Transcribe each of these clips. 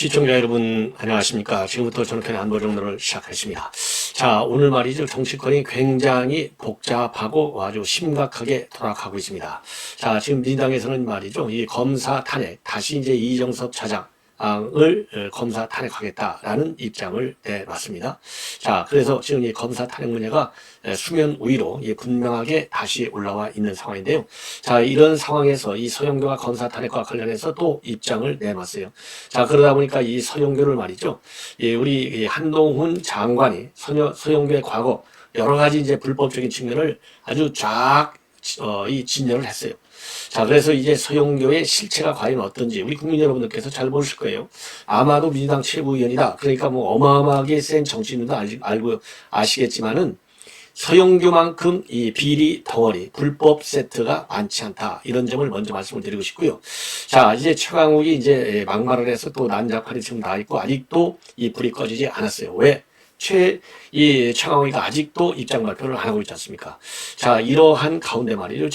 시청자 여러분 안녕하십니까. 지금부터 저녁편 안보정론을 시작하겠습니다. 자, 오늘 말이죠. 정치권이 굉장히 복잡하고 아주 심각하게 돌아가고 있습니다. 자, 지금 민주당에서는 말이죠. 이 검사 탄핵, 다시 이제 이정섭 차장을 검사 탄핵하겠다라는 입장을 내놨습니다. 자, 그래서 지금 이 검사 탄핵 문제가 수면 위로 분명하게 다시 올라와 있는 상황인데요. 자, 이런 상황에서 이 서영교가 검사 탄핵과 관련해서 또 입장을 내놨어요. 자, 그러다 보니까 이 서영교를 말이죠. 우리 한동훈 장관이 서영교의 과거 여러 가지 이제 불법적인 측면을 아주 진열을 했어요. 자, 그래서 이제 서영교의 실체가 과연 어떤지 우리 국민 여러분들께서 잘 모르실 거예요. 아마도 민주당 최고위원이다. 그러니까 뭐 어마어마하게 센 정치인들도 알고 아시겠지만은 서영교만큼 이 비리 덩어리, 불법 세트가 많지 않다. 이런 점을 먼저 말씀을 드리고 싶고요. 자, 이제 최강욱이 이제 막말을 해서 또 난자판이 지금 나 있고 아직도 이 불이 꺼지지 않았어요. 왜? 최강욱이가 아직도 입장 발표를 안 하고 있지 않습니까? 자, 이러한 가운데 말이죠.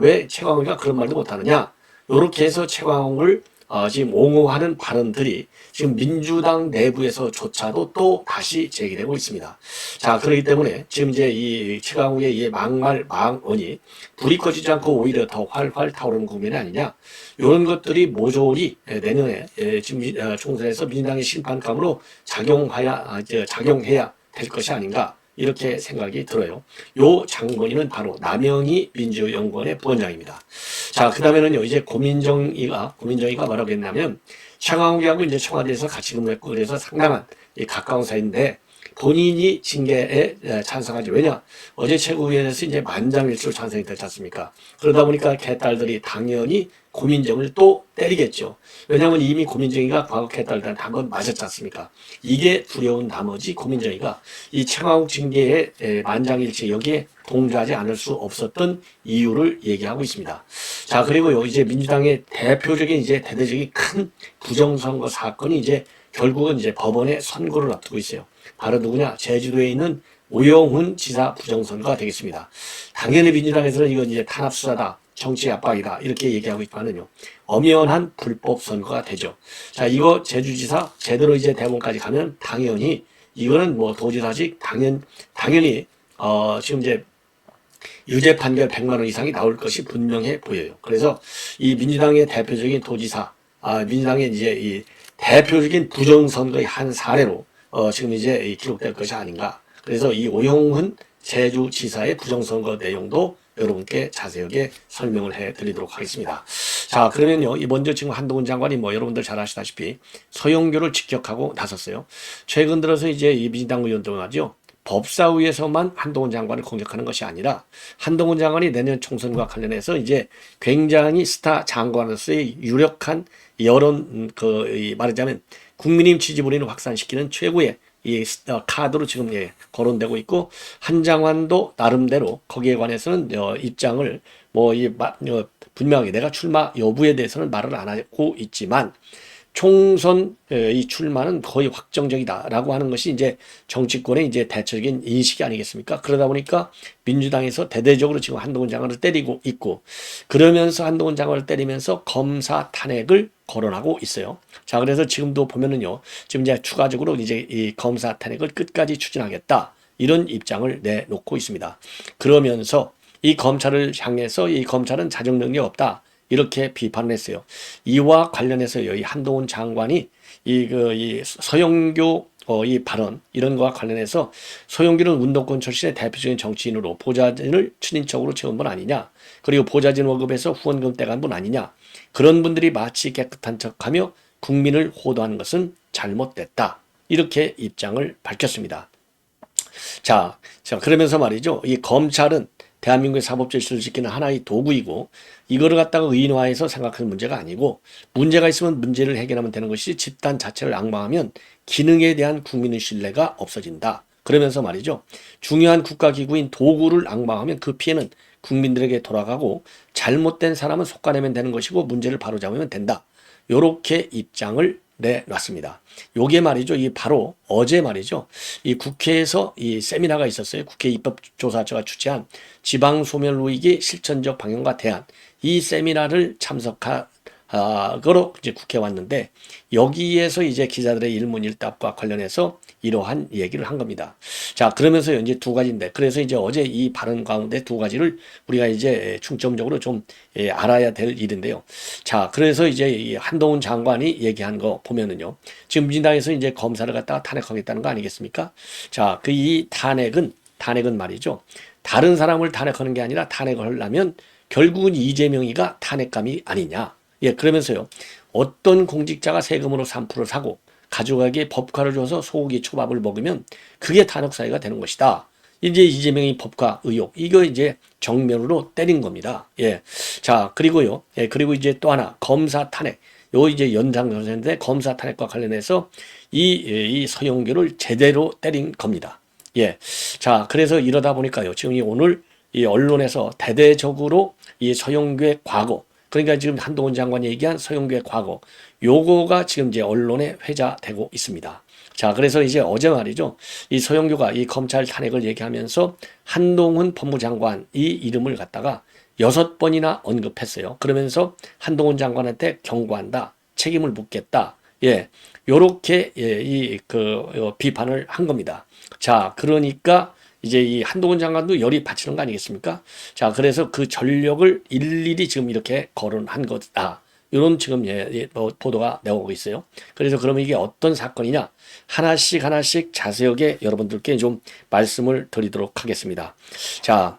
왜 최강욱이가 그런 말도 못하느냐? 요렇게 해서 최강욱을 지금 옹호하는 발언들이 지금 민주당 내부에서조차도 또 다시 제기되고 있습니다. 자, 그렇기 때문에 지금 이제 이 최강욱의 이 망언이 불이 꺼지지 않고 오히려 더 활활 타오르는 국면이 아니냐. 이런 것들이 모조리 내년에 지금 총선에서 민주당의 심판감으로 작용해야 될 것이 아닌가. 이렇게 생각이 들어요. 요 장본인은 바로 남영희 민주연구원의 부원장입니다. 자, 그 다음에는요, 이제 고민정의가 뭐라고 했냐면, 최강욱이하고 이제 청와대에서 같이 근무했고, 그래서 상당한 가까운 사이인데, 본인이 징계에 찬성하지. 왜냐? 어제 최고위원회에서 이제 만장일치로 찬성이 됐지 않습니까? 그러다 보니까 개딸들이 당연히 고민정을 또 때리겠죠. 왜냐하면 이미 고민정이가 과거 개딸들한테 한번 맞았지 않습니까? 이게 두려운 나머지 고민정이가 이 최강욱 징계에 만장일치 여기에 동조하지 않을 수 없었던 이유를 얘기하고 있습니다. 자, 그리고요, 이제 민주당의 대표적인 이제 대대적인 큰 부정선거 사건이 이제 결국은 이제 법원에 선고를 앞두고 있어요. 바로 누구냐? 제주도에 있는 오영훈 지사 부정선거가 되겠습니다. 당연히 민주당에서는 이건 이제 탄압수사다, 정치 압박이다 이렇게 얘기하고 있지만은요, 엄연한 불법 선거가 되죠. 자, 이거 제주지사 제대로 이제 대법원까지 가면 당연히 이거는 뭐 도지사직 당연히 지금 이제 유죄 판결 100만 원 이상이 나올 것이 분명해 보여요. 그래서 이 민주당의 대표적인 도지사, 민주당의 이제 이 대표적인 부정선거의 한 사례로 지금 이제 기록될 것이 아닌가. 그래서 이 오영훈 제주지사의 부정선거 내용도 여러분께 자세하게 설명을 해 드리도록 하겠습니다. 자, 그러면요, 먼저 지금 한동훈 장관이 뭐 여러분들 잘 아시다시피 서영교를 직격하고 나섰어요. 최근 들어서 이제 이 민주당 의원들 말이죠. 법사위에서만 한동훈 장관을 공격하는 것이 아니라 한동훈 장관이 내년 총선과 관련해서 이제 굉장히 스타 장관으로서의 유력한 여론 말하자면 국민의힘 지지율을 확산시키는 최고의 이 카드로 지금 거론되고 있고, 한장관도 나름대로 거기에 관해서는 입장을 분명하게 내가 출마 여부에 대해서는 말을 안 하고 있지만 총선 이 출마는 거의 확정적이다라고 하는 것이 이제 정치권의 이제 대체적인 인식이 아니겠습니까? 그러다 보니까 민주당에서 대대적으로 지금 한동훈 장관을 때리고 있고, 그러면서 한동훈 장관을 때리면서 검사 탄핵을 거론하고 있어요. 자, 그래서 지금도 보면은요, 지금 이제 추가적으로 이제 이 검사 탄핵을 끝까지 추진하겠다 이런 입장을 내놓고 있습니다. 그러면서 이 검찰을 향해서 이 검찰은 자정 능력 없다. 이렇게 비판을 했어요. 이와 관련해서 이 한동훈 장관이 이 서영교 이 발언 이런 거와 관련해서 서영교는 운동권 출신의 대표적인 정치인으로 보좌진을 친인척으로 채운 분 아니냐. 그리고 보좌진 월급에서 후원금 떼간 분 아니냐. 그런 분들이 마치 깨끗한 척하며 국민을 호도하는 것은 잘못됐다. 이렇게 입장을 밝혔습니다. 자, 그러면서 말이죠. 이 검찰은 대한민국의 사법 질서를 지키는 하나의 도구이고, 이거를 갖다가 의인화해서 생각하는 문제가 아니고, 문제가 있으면 문제를 해결하면 되는 것이 집단 자체를 앙망하면 기능에 대한 국민의 신뢰가 없어진다. 그러면서 말이죠, 중요한 국가기구인 도구를 앙망하면 그 피해는 국민들에게 돌아가고 잘못된 사람은 속아내면 되는 것이고 문제를 바로잡으면 된다. 요렇게 입장을 내놨습니다. 요게 말이죠. 이 바로 어제 말이죠. 이 국회에서 이 세미나가 있었어요. 국회 입법조사처가 주최한 지방소멸로이기 실천적 방향과 대안. 이 세미나를 참석한 거로 이제 국회에 왔는데 여기에서 이제 기자들의 일문일답과 관련해서 이러한 얘기를 한 겁니다. 자, 그러면서 이제 두 가지인데 그래서 이제 어제 이 발언 가운데 두 가지를 우리가 이제 중점적으로 좀 알아야 될 일인데요. 자, 그래서 이제 이 한동훈 장관이 얘기한 거 보면은요. 지금 민주당에서 이제 검사를 갖다가 탄핵하겠다는 거 아니겠습니까? 자, 그 이 탄핵은 말이죠. 다른 사람을 탄핵하는 게 아니라 탄핵을 하려면 결국은 이재명이가 탄핵감이 아니냐. 예, 그러면서요. 어떤 공직자가 세금으로 3%를 사고 가족에게 법카를 줘서 소고기 초밥을 먹으면 그게 탄핵 사유가 되는 것이다. 이제 이재명이 법카 의혹 이거 이제 정면으로 때린 겁니다. 예. 자, 그리고요. 예, 그리고 이제 또 하나 검사 탄핵. 요 이제 연장선인데 검사 탄핵과 관련해서 이 서영교를 제대로 때린 겁니다. 예. 자, 그래서 이러다 보니까요. 지금 오늘 이 언론에서 대대적으로 이 서영교의 과거, 그러니까 지금 한동훈 장관이 얘기한 서영교의 과거, 요거가 지금 이제 언론에 회자되고 있습니다. 자, 그래서 이제 어제 말이죠. 이 서영교가 이 검찰 탄핵을 얘기하면서 한동훈 법무장관 이 이름을 갖다가 6번이나 언급했어요. 그러면서 한동훈 장관한테 경고한다. 책임을 묻겠다. 예. 요렇게 비판을 한 겁니다. 자, 그러니까 이제 이 한동훈 장관도 열이 받치는 거 아니겠습니까? 자, 그래서 그 전력을 일일이 지금 이렇게 거론한 거다. 이런 지금 보도가 나오고 있어요. 그래서 그러면 이게 어떤 사건이냐? 하나씩 자세하게 여러분들께 좀 말씀을 드리도록 하겠습니다. 자,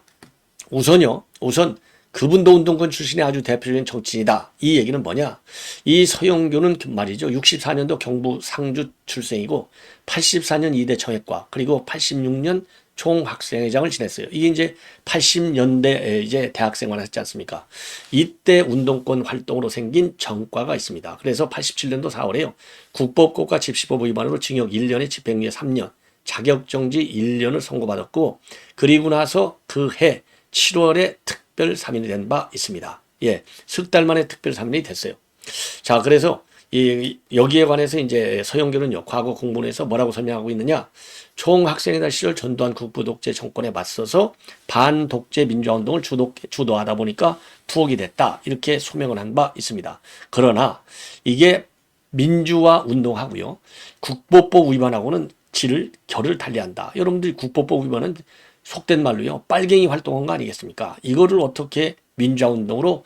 우선 그분도 운동권 출신의 아주 대표적인 정치인이다. 이 얘기는 뭐냐? 이 서영교는 말이죠. 64년도 경부 상주 출생이고 84년 이대 청해과 그리고 86년 총학생회장을 지냈어요. 이게 이제 80년대 이제 대학생활을 했지 않습니까? 이때 운동권 활동으로 생긴 전과가 있습니다. 그래서 87년도 4월에요. 국법고과 집시법 위반으로 징역 1년에 집행유예 3년, 자격정지 1년을 선고받았고 그리고 나서 그 해 7월에 특별 사면이 된 바 있습니다. 예, 석 달 만에 특별 사면이 됐어요. 자, 그래서 여기에 관해서 이제 서영교는요, 과거 공문에서 뭐라고 설명하고 있느냐? 총학생회장 시절 전두환 국부 독재 정권에 맞서서 반독재 민주화운동을 주도하다 보니까 투옥이 됐다. 이렇게 소명을 한 바 있습니다. 그러나 이게 민주화 운동하고요, 국보법 위반하고는 결을 달리한다. 여러분들이 국보법 위반은 속된 말로요, 빨갱이 활동한 거 아니겠습니까? 이거를 어떻게 민주화 운동으로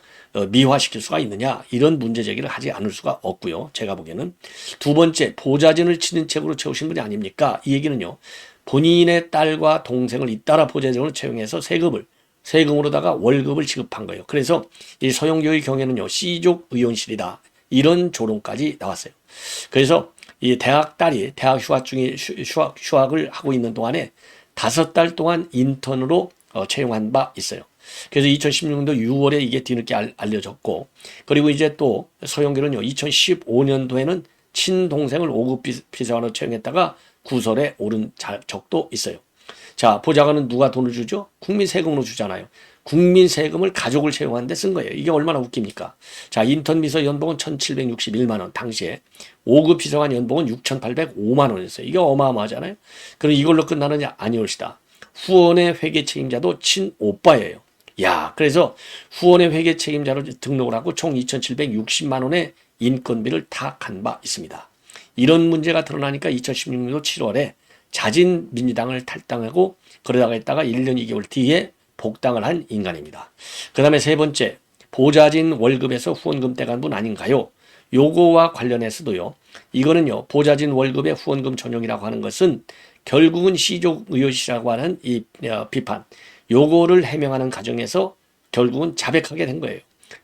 미화시킬 수가 있느냐, 이런 문제 제기를 하지 않을 수가 없고요. 제가 보기에는 두 번째, 보좌진을 친인책으로 채우신 분이 아닙니까? 이 얘기는요, 본인의 딸과 동생을 잇따라 보좌진으로 채용해서 세금으로다가 월급을 지급한 거예요. 그래서 이 서영교의 경우에는요, C족 의원실이다, 이런 조롱까지 나왔어요. 그래서 이 대학 딸이 대학 휴학을 하고 있는 동안에 5달 동안 인턴으로 채용한 바 있어요. 그래서 2016년도 6월에 이게 뒤늦게 알려졌고, 그리고 이제 또 서영교는요, 2015년도에는 친동생을 5급 비서관으로 채용했다가 구설에 오른 적도 있어요. 자, 보좌관은 누가 돈을 주죠? 국민 세금으로 주잖아요. 국민 세금을 가족을 채용하는 데 쓴 거예요. 이게 얼마나 웃깁니까? 자, 인턴 비서 연봉은 1,761만 원, 당시에 5급 비서관 연봉은 6,805만 원이었어요. 이게 어마어마하잖아요. 그럼 이걸로 끝나느냐? 아니올시다. 후원의 회계 책임자도 친오빠예요. 야, 그래서 후원의 회계 책임자로 등록을 하고 총 2,760만 원의 인건비를 타악한 바 있습니다. 이런 문제가 드러나니까 2016년도 7월에 자진 민주당을 탈당하고 그러다가 있다가 1년 2개월 뒤에 복당을 한 인간입니다. 그 다음에 세 번째, 보좌진 월급에서 후원금 떼간 분 아닌가요? 요거와 관련해서도요, 이거는요, 보좌진 월급의 후원금 전용이라고 하는 것은 결국은 C족 의혹이라고 하는 이 비판, 요거를 해명하는 과정에서 결국은 자백하게 된 거예요.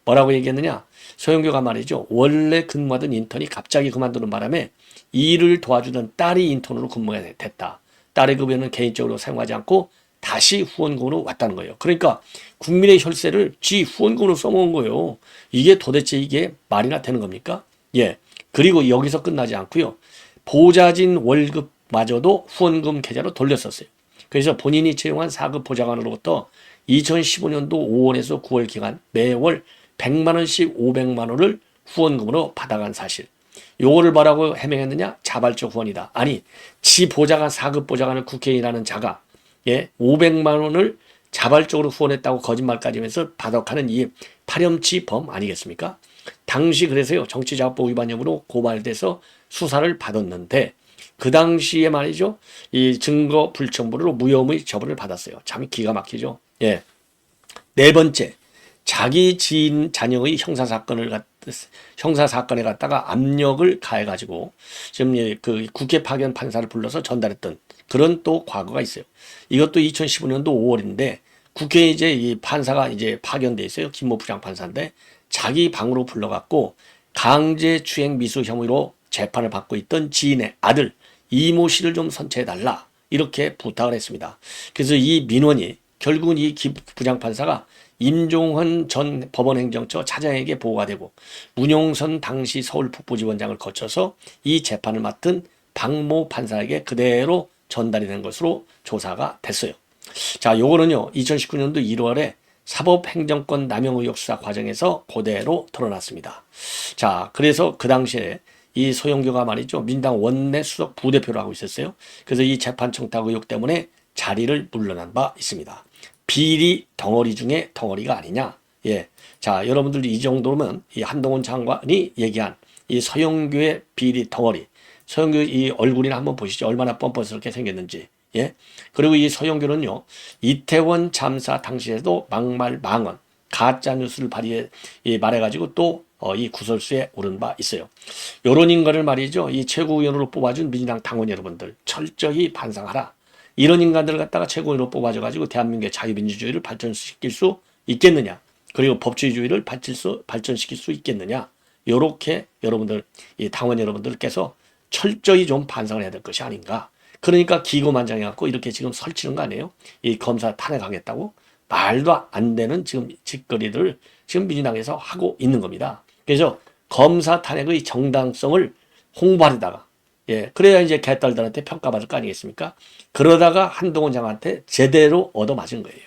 뭐라고 얘기했느냐? 서영교가 말이죠, 원래 근무하던 인턴이 갑자기 그만두는 바람에 일을 도와주던 딸이 인턴으로 근무가 됐다. 딸의 급여는 개인적으로 사용하지 않고 다시 후원금으로 왔다는 거예요. 그러니까 국민의 혈세를 지 후원금으로 써먹은 거예요. 이게 도대체 이게 말이나 되는 겁니까? 예. 그리고 여기서 끝나지 않고요, 보좌진 월급마저도 후원금 계좌로 돌렸었어요. 그래서 본인이 채용한 4급 보좌관으로부터 2015년도 5월에서 9월 기간 매월 100만 원씩 500만 원을 후원금으로 받아간 사실. 요거를 뭐라고 해명했느냐? 자발적 후원이다. 아니, 지 보좌관 4급 보좌관을 국회의원이라는 자가 500만 원을 자발적으로 후원했다고 거짓말까지 하면서 바둑하는 이 파렴치범 아니겠습니까? 당시 그래서요, 정치자금법 위반 혐의로 고발돼서 수사를 받았는데, 그 당시에 말이죠, 이 증거 불충분으로 무혐의 처분을 받았어요. 참 기가 막히죠. 예. 네 번째, 자기 지인 자녀의 형사 사건에 갖다가 압력을 가해가지고 지금 그 국회 파견 판사를 불러서 전달했던 그런 또 과거가 있어요. 이것도 2015년도 5월인데 국회에 이제 이 판사가 이제 파견돼 있어요. 김모 부장판사인데 자기 방으로 불러갖고 강제추행 미수 혐의로 재판을 받고 있던 지인의 아들 이모 씨를 좀 선처해달라 이렇게 부탁을 했습니다. 그래서 이 민원이 결국은 이 김 부장판사가 임종헌 전 법원행정처 차장에게 보고가 되고 문용선 당시 서울북부지원장을 거쳐서 이 재판을 맡은 박모 판사에게 그대로 전달이 된 것으로 조사가 됐어요. 자, 요거는요 2019년도 1월에 사법행정권 남용 의혹 수사 과정에서 그대로 드러났습니다. 자, 그래서 그 당시에 이 소영교가 말이죠 민당 원내 수석 부대표를 하고 있었어요. 그래서 이 재판 청탁 의혹 때문에 자리를 물러난 바 있습니다. 비리 덩어리 중에 덩어리가 아니냐. 예. 자, 여러분들 이 정도면 이 한동훈 장관이 얘기한 이 서영교의 비리 덩어리. 서영교 이 얼굴이나 한번 보시죠. 얼마나 뻔뻔스럽게 생겼는지. 예. 그리고 이 서영교는요, 이태원 참사 당시에도 막말 망언, 가짜 뉴스를 말해가지고 또 이 구설수에 오른 바 있어요. 요런 인간을 말이죠. 이 최고위원으로 뽑아준 민주당 당원 여러분들 철저히 반성하라. 이런 인간들을 갖다가 최고위원으로 뽑아줘가지고 대한민국의 자유민주주의를 발전시킬 수 있겠느냐. 그리고 법치주의를 발전시킬 수 있겠느냐. 요렇게 여러분들, 이 당원 여러분들께서 철저히 좀 반성을 해야 될 것이 아닌가. 그러니까 기고만장해갖고 이렇게 지금 설치는 거 아니에요? 이 검사 탄핵하겠다고? 말도 안 되는 지금 짓거리들을 지금 민주당에서 하고 있는 겁니다. 그래서 검사 탄핵의 정당성을 홍보하려다가 예, 그래야 이제 개딸들한테 평가받을 거 아니겠습니까? 그러다가 한동훈 장한테 제대로 얻어맞은 거예요.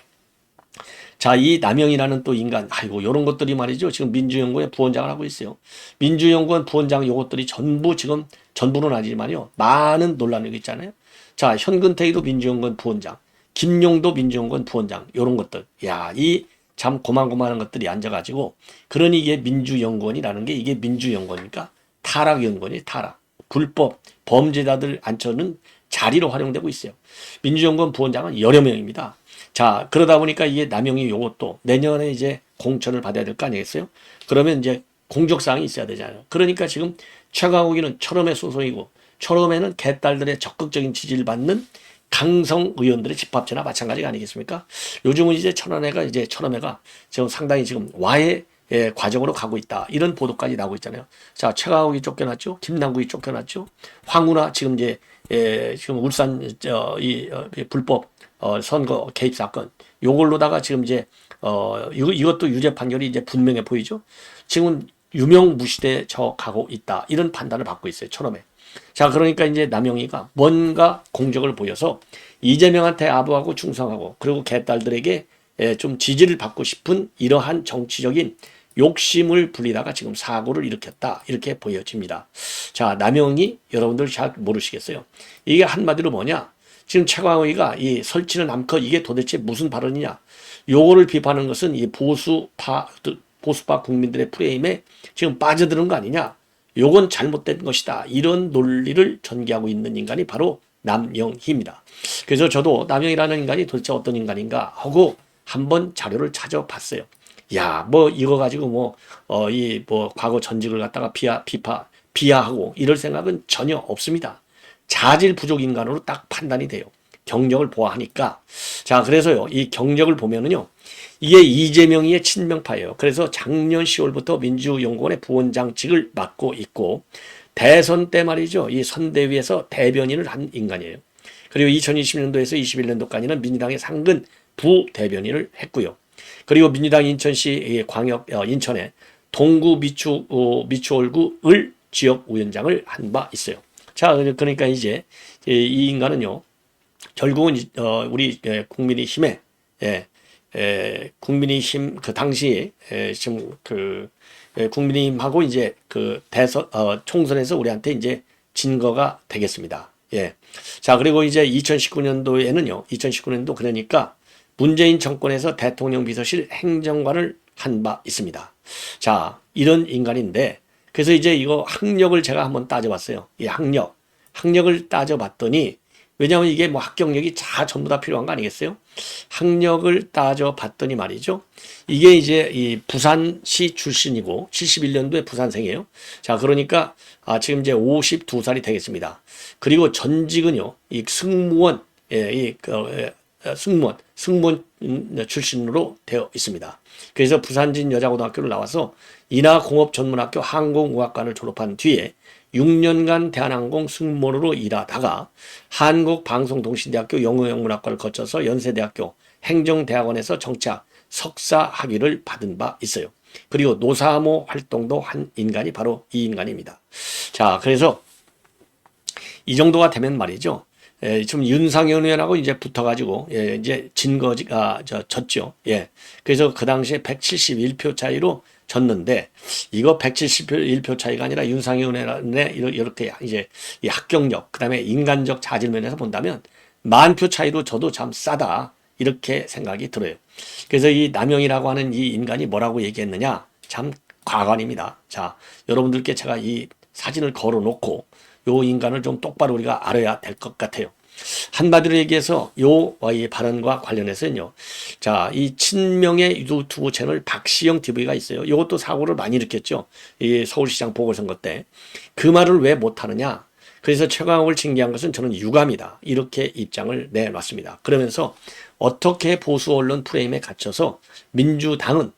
자, 이 남영이라는 또 인간, 아이고, 요런 것들이 말이죠. 지금 민주연구원 부원장을 하고 있어요. 민주연구원 부원장 요것들이 전부는 아니지만요. 많은 논란이 있잖아요. 자, 현근택이도 민주연구원 부원장, 김용도 민주연구원 부원장, 요런 것들. 야, 이 참 고만고만한 것들이 앉아가지고, 그러니 이게 민주연구원이라는 게 이게 민주연구원이니까 타락연구원이 타락. 불법, 범죄자들 앉혀는 자리로 활용되고 있어요. 민주연구원 부원장은 여러 명입니다. 자, 그러다 보니까 이게 남용이 요것도 내년에 이제 공천을 받아야 될 거 아니겠어요? 그러면 이제 공적사항이 있어야 되잖아요. 그러니까 지금 최강욱이는 철험의 소속이고 철험에는 개딸들의 적극적인 지지를 받는 강성 의원들의 집합체나 마찬가지가 아니겠습니까? 요즘은 이제 철험회가 지금 상당히 지금 와해 과정으로 가고 있다. 이런 보도까지 나오고 있잖아요. 자, 최강욱이 쫓겨났죠. 김남국이 쫓겨났죠. 황운하 지금 이제 지금 울산 이 불법 선거 개입 사건 요걸로다가 지금 이제 이것도 유죄 판결이 이제 분명해 보이죠. 지금 유명무실해 져 가고 있다. 이런 판단을 받고 있어요. 처음에. 자, 그러니까 이제 남영희가 뭔가 공적을 보여서 이재명한테 아부하고 충성하고 그리고 개딸들에게 좀 지지를 받고 싶은 이러한 정치적인 욕심을 부리다가 지금 사고를 일으켰다. 이렇게 보여집니다. 자, 남영희 여러분들 잘 모르시겠어요. 이게 한마디로 뭐냐? 지금 최광욱이가 이 설치는 암컷 이게 도대체 무슨 발언이냐? 요거를 비판하는 것은 이 보수파 국민들의 프레임에 지금 빠져드는 거 아니냐? 요건 잘못된 것이다. 이런 논리를 전개하고 있는 인간이 바로 남영희입니다. 그래서 저도 남영희라는 인간이 도대체 어떤 인간인가 하고 한번 자료를 찾아봤어요. 야, 뭐 이거 가지고 과거 전직을 갖다가 비하하고 이럴 생각은 전혀 없습니다. 자질 부족 인간으로 딱 판단이 돼요. 경력을 보아하니까. 자, 그래서요, 이 경력을 보면은요, 이게 이재명이의 친명파예요. 그래서 작년 10월부터 민주연구원의 부원장직을 맡고 있고, 대선 때 말이죠, 이 선대위에서 대변인을 한 인간이에요. 그리고 2020년도에서 21년도까지는 민주당의 상근 부대변인을 했고요. 그리고 민주당 인천시 인천의 동구 미추홀구을 지역위원장을 한 바 있어요. 자, 그러니까 이제 이 인간은요, 결국은 우리 국민의힘의 국민의힘 그 당시에 지금 국민의힘하고 이제 그 대선 총선에서 우리한테 이제 진거가 되겠습니다. 예. 자, 그리고 이제 2019년도 그러니까 문재인 정권에서 대통령 비서실 행정관을 한 바 있습니다. 자, 이런 인간인데, 그래서 이제 이거 학력을 제가 한번 따져봤어요. 이 학력을 따져봤더니, 왜냐하면 이게 뭐 합격력이 전부 다 필요한 거 아니겠어요? 학력을 따져봤더니 말이죠. 이게 이제 이 부산시 출신이고 71년도에 부산생이에요. 자, 그러니까 지금 이제 52살이 되겠습니다. 그리고 전직은요, 이 승무원, 승무원 출신으로 되어 있습니다. 그래서 부산진 여자고등학교를 나와서 인하공업전문학교 항공우학과를 졸업한 뒤에 6년간 대한항공 승무원으로 일하다가 한국방송통신대학교 영어영문학과를 거쳐서 연세대학교 행정대학원에서 정치학 석사 학위를 받은 바 있어요. 그리고 노사모 활동도 한 인간이 바로 이 인간입니다. 자, 그래서 이 정도가 되면 말이죠. 지금 윤상현 의원하고 이제 붙어가지고, 이제 졌죠. 그래서 그 당시에 171표 차이로 졌는데, 이거 171표 차이가 아니라 윤상현 의원의 이렇게 이제 이 합격력, 그 다음에 인간적 자질 면에서 본다면, 10,000표 차이로 져도 참 싸다. 이렇게 생각이 들어요. 그래서 이 남영이라고 하는 이 인간이 뭐라고 얘기했느냐? 참 과관입니다. 자, 여러분들께 제가 이 사진을 걸어 놓고, 요 인간을 좀 똑바로 우리가 알아야 될 것 같아요. 한마디로 얘기해서 이 발언과 관련해서는요. 자, 이 친명의 유튜브 채널 박시영 TV가 있어요. 이것도 사고를 많이 일으켰죠. 이 서울시장 보궐선거 때. 그 말을 왜 못하느냐. 그래서 최강욱을 징계한 것은 저는 유감이다. 이렇게 입장을 내놨습니다. 그러면서 어떻게 보수 언론 프레임에 갇혀서 민주당은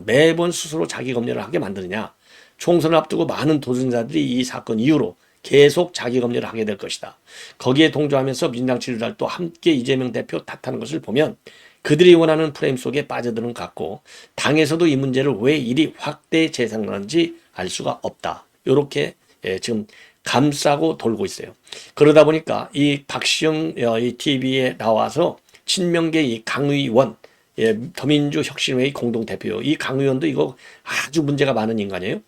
매번 스스로 자기 검열을 하게 만드느냐. 총선을 앞두고 많은 도전자들이 이 사건 이후로 계속 자기 검열을 하게 될 것이다. 거기에 동조하면서 민주당 지지자들도 함께 이재명 대표 탓하는 것을 보면 그들이 원하는 프레임 속에 빠져드는 것 같고 당에서도 이 문제를 왜 이리 확대 재생하는지 알 수가 없다. 이렇게 지금 감싸고 돌고 있어요. 그러다 보니까 이 박시영 이 TV에 나와서 친명계 이 강의원 더민주혁신회의 공동대표 이 강의원도 이거 아주 문제가 많은 인간이에요.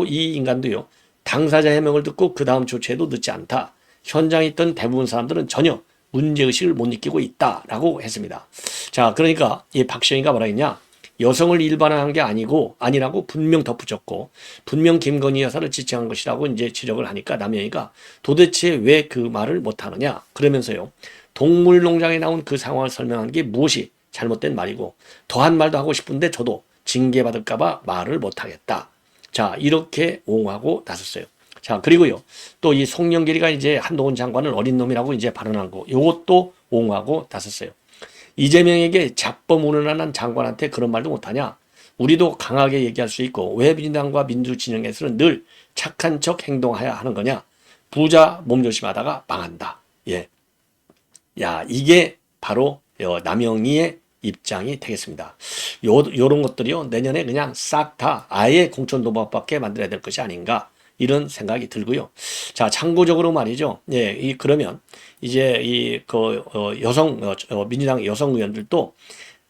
이 인간도요. 당사자 해명을 듣고 그 다음 조치에도 늦지 않다. 현장에 있던 대부분 사람들은 전혀 문제의식을 못 느끼고 있다라고 했습니다. 자, 그러니까 이 박시영이가 뭐라 했냐. 여성을 일반화한 게 아니라고 분명 덧붙였고 분명 김건희 여사를 지칭한 것이라고 이제 지적을 하니까 남영이가 도대체 왜 그 말을 못하느냐. 그러면서요. 동물농장에 나온 그 상황을 설명한 게 무엇이 잘못된 말이고 더한 말도 하고 싶은데 저도 징계받을까 봐 말을 못하겠다. 자, 이렇게 옹호하고 나섰어요. 자, 그리고요. 또 이 송영길이가 이제 한동훈 장관을 어린 놈이라고 이제 발언한 거. 요것도 옹호하고 나섰어요. 이재명에게 잡범운운한 장관한테 그런 말도 못하냐? 우리도 강하게 얘기할 수 있고 왜 민주당과 민주진영에서는 늘 착한 척 행동해야 하는 거냐? 부자 몸조심하다가 망한다. 야, 이게 바로 남영희의 입장이 되겠습니다. 요런 것들이요. 내년에 그냥 싹 다 아예 공천도박밖에 만들어야 될 것이 아닌가. 이런 생각이 들고요. 자, 참고적으로 말이죠. 그러면 이제 민주당 여성 의원들도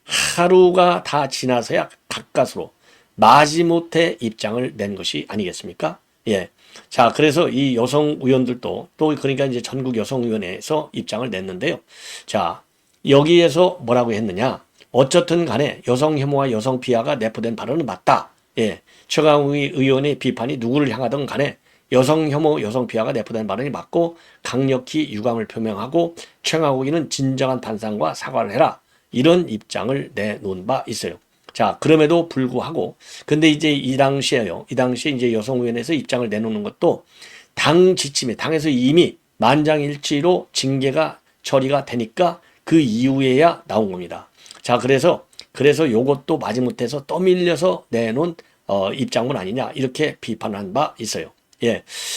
하루가 다 지나서야 가까스로 마지못해 입장을 낸 것이 아니겠습니까? 자, 그래서 이 여성 의원들도 또 그러니까 이제 전국 여성위원회에서 입장을 냈는데요. 자, 여기에서 뭐라고 했느냐? 어쨌든 간에 여성 혐오와 여성 비하가 내포된 발언은 맞다. 최강욱 의원의 비판이 누구를 향하든 간에 여성 혐오, 여성 비하가 내포된 발언이 맞고 강력히 유감을 표명하고 최강욱이는 진정한 반성과 사과를 해라. 이런 입장을 내놓은 바 있어요. 자, 그럼에도 불구하고 근데 이제 이 당시에 이제 여성위원회에서 입장을 내놓는 것도 당 지침에 당에서 이미 만장일치로 징계가 처리가 되니까 그 이후에야 나온 겁니다. 자, 그래서 요것도 마지못해서 떠밀려서 내놓은 입장문 아니냐 이렇게 비판한 바 있어요.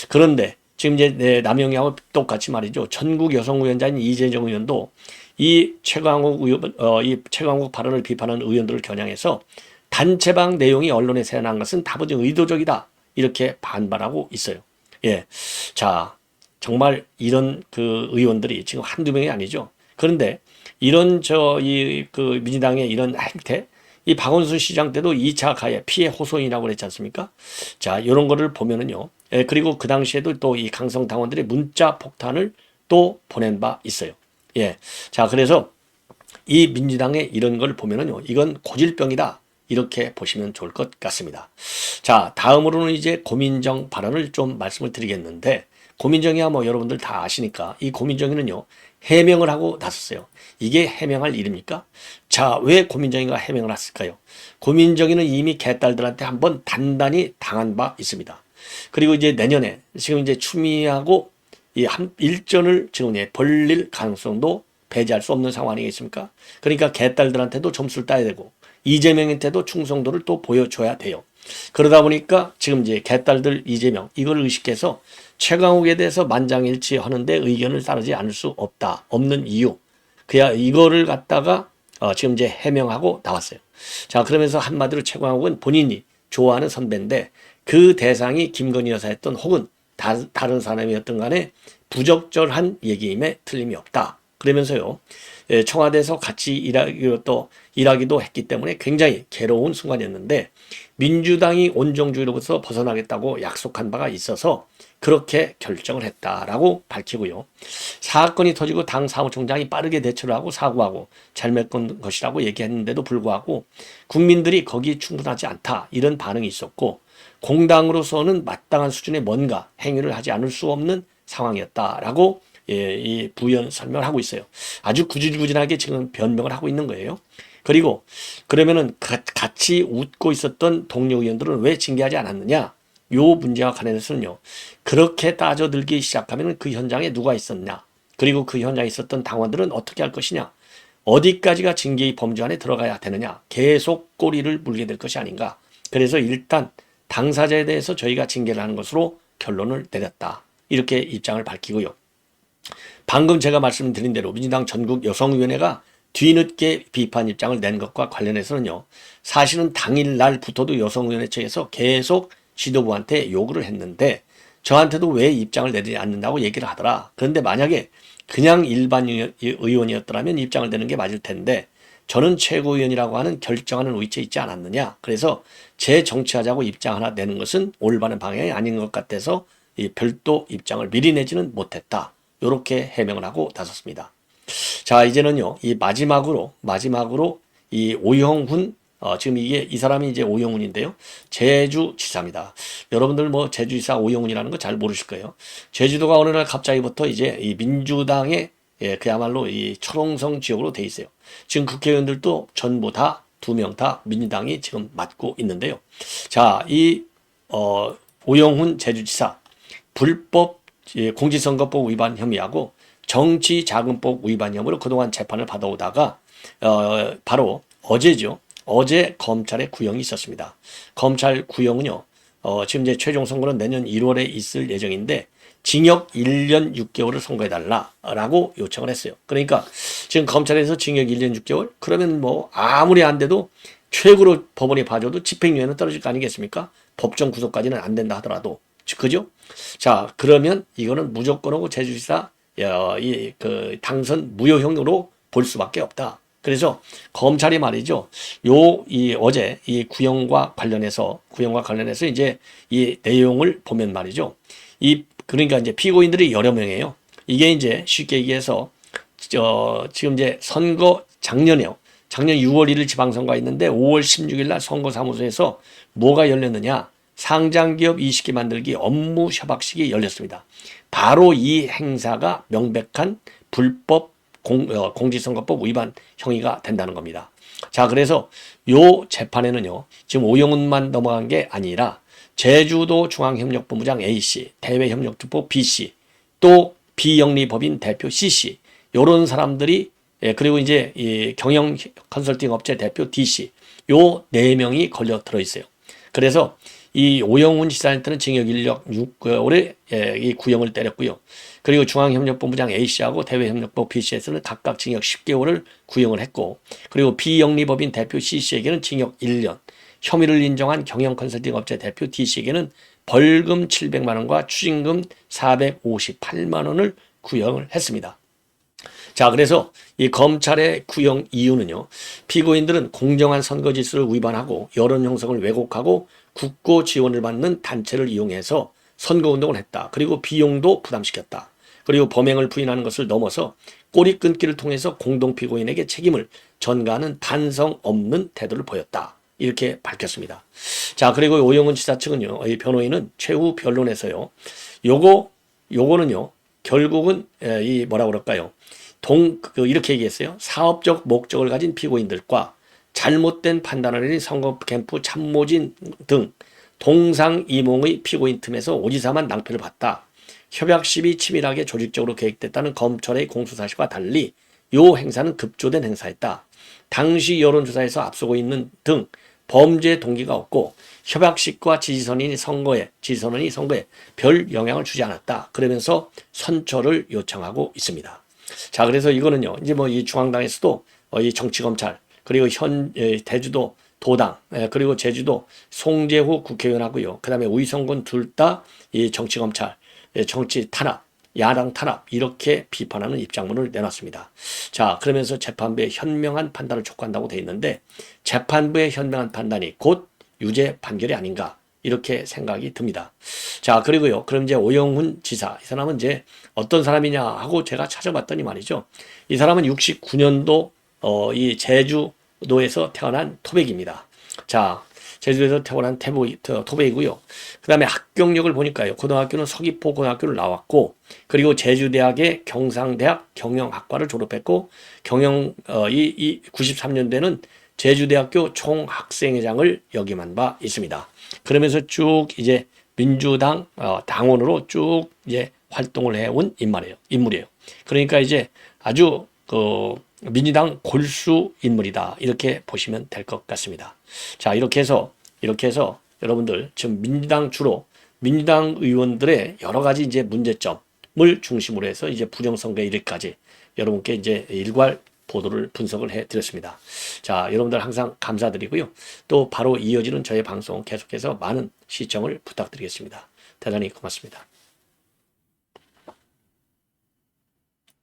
그런데 지금 이제 남영희하고 똑같이 말이죠. 전국 여성위원장인 이재정 의원도 이 최강욱 발언을 비판한 의원들을 겨냥해서 단체방 내용이 언론에 새어난 것은 다분히 의도적이다. 이렇게 반발하고 있어요. 자, 정말 이런 그 의원들이 지금 한두 명이 아니죠. 그런데 이런 민주당의 이런 행태, 이 박원순 시장 때도 2차 가해 피해 호소인이라고 그랬지 않습니까? 자, 이런 거를 보면은요. 그리고 그 당시에도 또 이 강성 당원들의 문자 폭탄을 또 보낸 바 있어요. 자, 그래서 이 민주당의 이런 걸 보면은요. 이건 고질병이다. 이렇게 보시면 좋을 것 같습니다. 자, 다음으로는 이제 고민정 발언을 좀 말씀을 드리겠는데, 고민정이야 뭐 여러분들 다 아시니까 이 고민정이는요 해명을 하고 나섰어요. 이게 해명할 일입니까? 자, 왜 고민정이가 해명을 했을까요? 고민정이는 이미 개딸들한테 한번 단단히 당한 바 있습니다. 그리고 이제 내년에 지금 이제 추미하고 이 한 일전을 지금 벌릴 가능성도 배제할 수 없는 상황 아니겠습니까? 그러니까 개딸들한테도 점수를 따야 되고 이재명한테도 충성도를 또 보여줘야 돼요. 그러다 보니까 지금 이제 개딸들 이재명 이걸 의식해서 최강욱에 대해서 만장일치 하는데 의견을 따르지 않을 수 없는 이유. 그야 이거를 갖다가 지금 이제 해명하고 나왔어요. 자, 그러면서 한마디로 최강욱은 본인이 좋아하는 선배인데 그 대상이 김건희 여사였던 혹은 다른 사람이었던 간에 부적절한 얘기임에 틀림이 없다. 그러면서요, 청와대에서 같이 일하기도 했기 때문에 굉장히 괴로운 순간이었는데 민주당이 온정주의로부터 벗어나겠다고 약속한 바가 있어서 그렇게 결정을 했다라고 밝히고요. 사건이 터지고 당 사무총장이 빠르게 대처를 하고 사과하고 잘못된 것이라고 얘기했는데도 불구하고 국민들이 거기 충분하지 않다 이런 반응이 있었고 공당으로서는 마땅한 수준의 뭔가 행위를 하지 않을 수 없는 상황이었다라고 이 부연 설명을 하고 있어요. 아주 구질구질하게 지금 변명을 하고 있는 거예요. 그리고 그러면은 같이 웃고 있었던 동료 의원들은 왜 징계하지 않았느냐? 요 문제와 관련해서는요. 그렇게 따져들기 시작하면 그 현장에 누가 있었냐? 그리고 그 현장에 있었던 당원들은 어떻게 할 것이냐? 어디까지가 징계의 범주 안에 들어가야 되느냐? 계속 꼬리를 물게 될 것이 아닌가? 그래서 일단 당사자에 대해서 저희가 징계를 하는 것으로 결론을 내렸다. 이렇게 입장을 밝히고요. 방금 제가 말씀드린 대로 민주당 전국 여성위원회가 뒤늦게 비판 입장을 낸 것과 관련해서는요. 사실은 당일날부터도 여성위원회 측에서 계속 지도부한테 요구를 했는데 저한테도 왜 입장을 내지 않는다고 얘기를 하더라. 그런데 만약에 그냥 일반 의원이었더라면 입장을 내는 게 맞을 텐데 저는 최고위원이라고 하는 결정하는 위치에 있지 않았느냐. 그래서 제 정치하자고 입장 하나 내는 것은 올바른 방향이 아닌 것 같아서 이 별도 입장을 미리 내지는 못했다. 이렇게 해명을 하고 나섰습니다. 자, 이제는요, 이 마지막으로 이 오영훈, 지금 이 사람이 이제 오영훈인데요. 제주지사입니다. 여러분들 뭐 제주지사 오영훈이라는 거 잘 모르실 거예요. 제주도가 어느 날 갑자기부터 이제 이 민주당의 그야말로 이 철옹성 지역으로 돼 있어요. 지금 국회의원들도 전부 다 2명 다 민주당이 지금 맡고 있는데요. 자, 오영훈 제주지사 불법 공직선거법 위반 혐의하고 정치자금법 위반 혐의로 그동안 재판을 받아오다가 바로 어제죠. 어제 검찰의 구형이 있었습니다. 검찰 구형은요. 지금 이제 최종 선고는 내년 1월에 있을 예정인데 징역 1년 6개월을 선고해달라라고 요청을 했어요. 그러니까 지금 검찰에서 징역 1년 6개월? 그러면 뭐 아무리 안 돼도 최고로 법원이 봐줘도 집행유예는 떨어질 거 아니겠습니까? 법정 구속까지는 안 된다 하더라도. 그죠? 자, 그러면 이거는 무조건하고 제주지사 당선 무효형으로 볼 수밖에 없다. 그래서 검찰이 말이죠. 어제 이 구형과 관련해서 이제 이 내용을 보면 말이죠. 그러니까 이제 피고인들이 여러 명이에요. 이게 이제 쉽게 얘기해서 지금 이제 작년 6월 1일 지방선거가 있는데 5월 16일 날 선거사무소에서 뭐가 열렸느냐? 상장기업 20개 만들기 업무 협약식이 열렸습니다. 바로 이 행사가 명백한 불법 공직선거법 위반 형의가 된다는 겁니다. 자, 그래서 요 재판에는요, 지금 오영훈만 넘어간 게 아니라 제주도 중앙협력본부장 A씨, 대외협력주포 B씨, 또 비영리법인 대표 C씨, 요런 사람들이 그리고 이제 이 경영 컨설팅 업체 대표 D씨, 요 4명이 걸려 들어 있어요. 그래서 이 오영훈 지사한테는 징역 1년 6개월에 이 구형을 때렸고요. 그리고 중앙협력본부장 A씨하고 대외협력법 B씨에서는 각각 징역 10개월을 구형을 했고, 그리고 비영리법인 대표 C씨에게는 징역 1년, 혐의를 인정한 경영 컨설팅 업체 대표 D씨에게는 벌금 700만 원과 추징금 458만 원을 구형을 했습니다. 자, 그래서 이 검찰의 구형 이유는요. 피고인들은 공정한 선거 질서를 위반하고 여론 형성을 왜곡하고 국고 지원을 받는 단체를 이용해서 선거운동을 했다. 그리고 비용도 부담시켰다. 그리고 범행을 부인하는 것을 넘어서 꼬리 끊기를 통해서 공동피고인에게 책임을 전가하는 반성 없는 태도를 보였다. 이렇게 밝혔습니다. 자, 그리고 오영훈 지사 측은요, 이 변호인은 최후 변론에서요, 요거는요, 결국은 이 뭐라 그럴까요? 이렇게 얘기했어요. 사업적 목적을 가진 피고인들과 잘못된 판단을 내린 선거 캠프 참모진 등 동상이몽의 피고인 틈에서 오지사만 낭패를 봤다. 협약 시비 치밀하게 조직적으로 계획됐다는 검찰의 공수사실과 달리 이 행사는 급조된 행사였다. 당시 여론조사에서 앞서고 있는 등 범죄 동기가 없고 협약식과 지지선언이 선거에 별 영향을 주지 않았다. 그러면서 선처를 요청하고 있습니다. 자, 그래서 이거는요, 이제 뭐 이 중앙당에서도 이 정치검찰, 그리고 대주도 도당, 그리고 제주도 송재후 국회의원하고요. 그 다음에 우이성군 둘 다 이 정치검찰, 정치 탄압, 야당 탄압, 이렇게 비판하는 입장문을 내놨습니다. 자, 그러면서 재판부의 현명한 판단을 촉구한다고 돼 있는데, 재판부의 현명한 판단이 곧 유죄 판결이 아닌가, 이렇게 생각이 듭니다. 자, 그리고요, 그럼 이제 오영훈 지사, 이 사람은 이제 어떤 사람이냐 하고 제가 찾아봤더니 말이죠. 이 사람은 69년도 이 제주도에서 태어난 토백입니다. 자, 제주도에서 태어난 토백이고요. 그 다음에 학경력을 보니까요. 고등학교는 서귀포 고등학교를 나왔고, 그리고 제주대학의 경상대학 경영학과를 졸업했고, 93년대는 제주대학교 총학생회장을 역임한 바 있습니다. 그러면서 쭉 이제 민주당 당원으로 쭉 이제 활동을 해온 인물이에요. 그러니까 이제 아주 민주당 골수 인물이다, 이렇게 보시면 될 것 같습니다. 자, 이렇게 해서 여러분들 지금 민주당 의원들의 여러 가지 이제 문제점을 중심으로 해서 이제 부정선거에 이르기까지 여러분께 이제 일괄 보도를 분석을 해 드렸습니다. 자, 여러분들 항상 감사드리고요. 또 바로 이어지는 저의 방송 계속해서 많은 시청을 부탁드리겠습니다. 대단히 고맙습니다.